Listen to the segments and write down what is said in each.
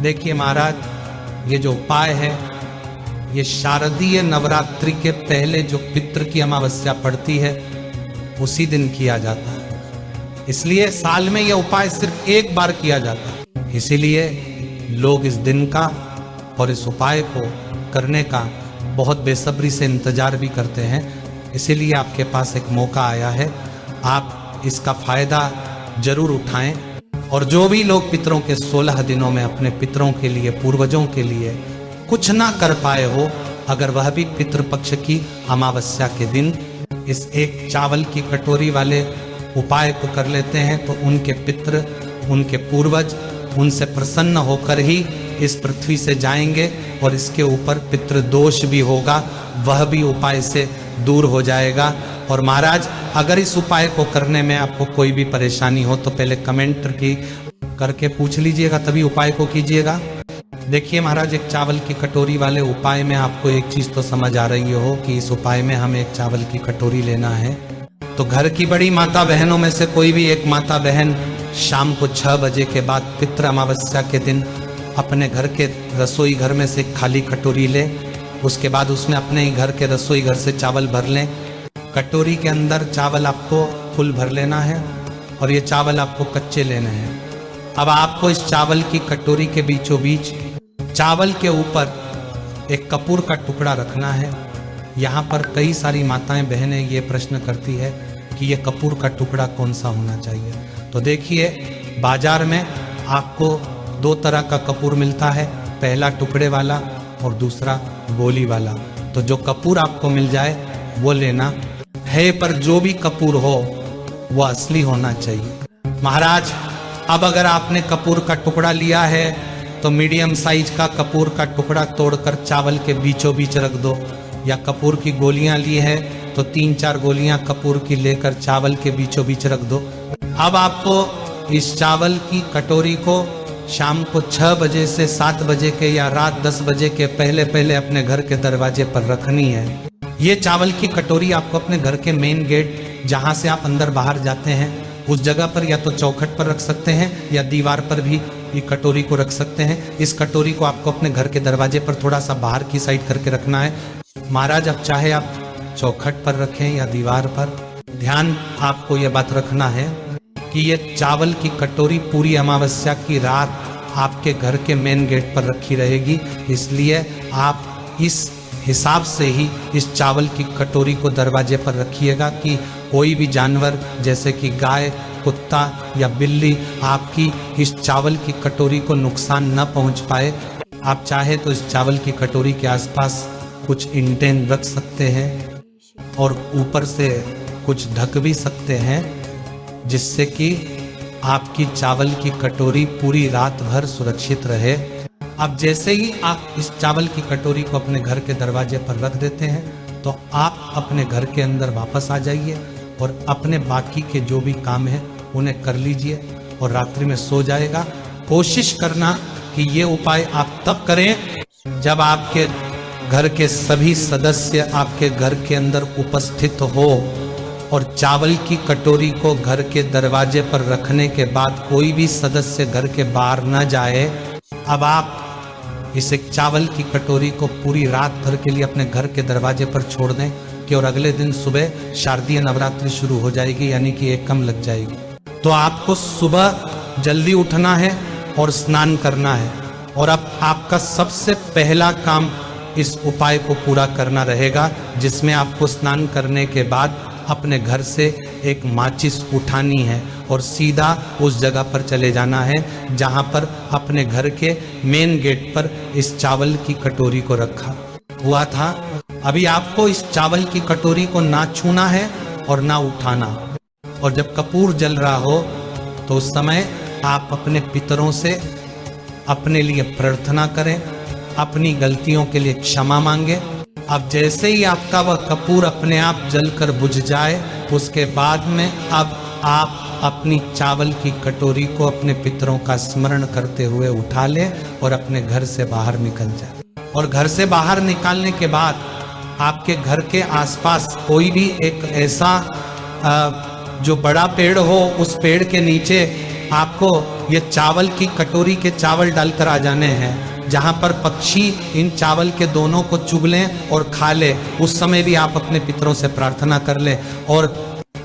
देखिए महाराज, ये जो उपाय है ये शारदीय नवरात्रि के पहले जो पितृ की अमावस्या पड़ती है उसी दिन किया जाता है। इसलिए साल में यह उपाय सिर्फ एक बार किया जाता है। इसीलिए लोग इस दिन का और इस उपाय को करने का बहुत बेसब्री से इंतजार भी करते हैं। इसीलिए आपके पास एक मौका आया है, आप इसका फायदा जरूर उठाएं। और जो भी लोग पितरों के 16 दिनों में अपने पितरों के लिए, पूर्वजों के लिए कुछ ना कर पाए हो, अगर वह भी पितृपक्ष की अमावस्या के दिन इस एक चावल की कटोरी वाले उपाय को कर लेते हैं तो उनके पितृ, उनके पूर्वज उनसे प्रसन्न होकर ही इस पृथ्वी से जाएंगे और इसके ऊपर पितृदोष भी होगा, वह भी उपाय से दूर हो जाएगा। और महाराज, अगर इस उपाय को करने में आपको कोई भी परेशानी हो तो पहले कमेंट की करके पूछ लीजिएगा, तभी उपाय को कीजिएगा। देखिए महाराज, एक चावल की कटोरी वाले उपाय में आपको एक चीज तो समझ आ रही हो कि इस उपाय में हमें एक चावल की कटोरी लेना है। तो घर की बड़ी माता बहनों में से कोई भी एक माता बहन शाम को 6 बजे के बाद पितृ अमावस्या के दिन अपने घर के रसोई घर में से खाली कटोरी ले, उसके बाद उसमें अपने ही घर के रसोई घर से चावल भर लें। कटोरी के अंदर चावल आपको फुल भर लेना है और ये चावल आपको कच्चे लेने हैं। अब आपको इस चावल की कटोरी के बीचों बीच चावल के ऊपर एक कपूर का टुकड़ा रखना है। यहाँ पर कई सारी माताएं बहनें ये प्रश्न करती है कि ये कपूर का टुकड़ा कौन सा होना चाहिए। तो देखिए, बाजार में आपको 2 तरह का कपूर मिलता है, पहला टुकड़े वाला और दूसरा गोली वाला। तो जो कपूर आपको मिल जाए वो लेना है, पर जो भी कपूर हो वो असली होना चाहिए। महाराज, अब अगर आपने कपूर का टुकड़ा लिया है तो मीडियम साइज का कपूर का टुकड़ा तोड़कर चावल के बीचों बीच रख दो, या कपूर की गोलियां ली है तो 3-4 गोलियां कपूर की लेकर चावल के बीचों बीच रख दो। अब आपको इस चावल की कटोरी को शाम को 6 बजे से 7 बजे के या रात 10 बजे के पहले पहले अपने घर के दरवाजे पर रखनी है। ये चावल की कटोरी आपको अपने घर के मेन गेट, जहां से आप अंदर बाहर जाते हैं, उस जगह पर या तो चौखट पर रख सकते हैं या दीवार पर भी ये कटोरी को रख सकते हैं। इस कटोरी को आपको अपने घर के दरवाजे पर थोड़ा सा बाहर की साइड करके रखना है। महाराज, अब चाहे आप चौखट पर रखें या दीवार पर, ध्यान आपको यह बात रखना है कि ये चावल की कटोरी पूरी अमावस्या की रात आपके घर के मेन गेट पर रखी रहेगी। इसलिए आप इस हिसाब से ही इस चावल की कटोरी को दरवाजे पर रखिएगा कि कोई भी जानवर जैसे कि गाय, कुत्ता या बिल्ली आपकी इस चावल की कटोरी को नुकसान न पहुंच पाए। आप चाहे तो इस चावल की कटोरी के आसपास कुछ इंटेन रख सकते हैं और ऊपर से कुछ ढक भी सकते हैं, जिससे कि आपकी चावल की कटोरी पूरी रात भर सुरक्षित रहे। अब जैसे ही आप इस चावल की कटोरी को अपने घर के दरवाजे पर रख देते हैं तो आप अपने घर के अंदर वापस आ जाइए और अपने बाकी के जो भी काम है उन्हें कर लीजिए और रात्रि में सो जाएगा। कोशिश करना कि ये उपाय आप तब करें जब आपके घर के सभी सदस्य आपके घर के अंदर उपस्थित हो और चावल की कटोरी को घर के दरवाजे पर रखने के बाद कोई भी सदस्य घर के बाहर न जाए। अब आप इस एक चावल की कटोरी को पूरी रात भर के लिए अपने घर के दरवाजे पर छोड़ दें कि और अगले दिन सुबह शारदीय नवरात्रि शुरू हो जाएगी, यानी कि एक कम लग जाएगी। तो आपको सुबह जल्दी उठना है और स्नान करना है और अब आपका सबसे पहला काम इस उपाय को पूरा करना रहेगा, जिसमें आपको स्नान करने के बाद अपने घर से एक माचिस उठानी है और सीधा उस जगह पर चले जाना है जहां पर अपने घर के मेन गेट पर इस चावल की कटोरी को रखा हुआ था। अभी आपको इस चावल की कटोरी को ना छूना है और ना उठाना। और जब कपूर जल रहा हो तो उस समय आप अपने पितरों से अपने लिए प्रार्थना करें, अपनी गलतियों के लिए क्षमा मांगे। अब जैसे ही आपका वह कपूर अपने आप जलकर बुझ जाए, उसके बाद में अब आप अपनी चावल की कटोरी को अपने पितरों का स्मरण करते हुए उठा लें और अपने घर से बाहर निकल जाए। और घर से बाहर निकालने के बाद आपके घर के आसपास कोई भी एक ऐसा जो बड़ा पेड़ हो, उस पेड़ के नीचे आपको ये चावल की कटोरी के चावल डालकर आ जाने हैं, जहां पर पक्षी इन चावल के दोनों को चुग लें और खा ले। उस समय भी आप अपने पितरों से प्रार्थना कर ले और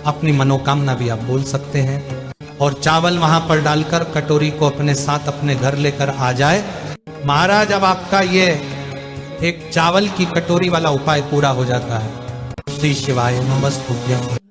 अपनी मनोकामना भी आप बोल सकते हैं। और चावल वहां पर डालकर कटोरी को अपने साथ अपने घर लेकर आ जाए। महाराज अब आपका ये एक चावल की कटोरी वाला उपाय पूरा हो जाता है। श्री शिवाय नमस्तुभ्यं।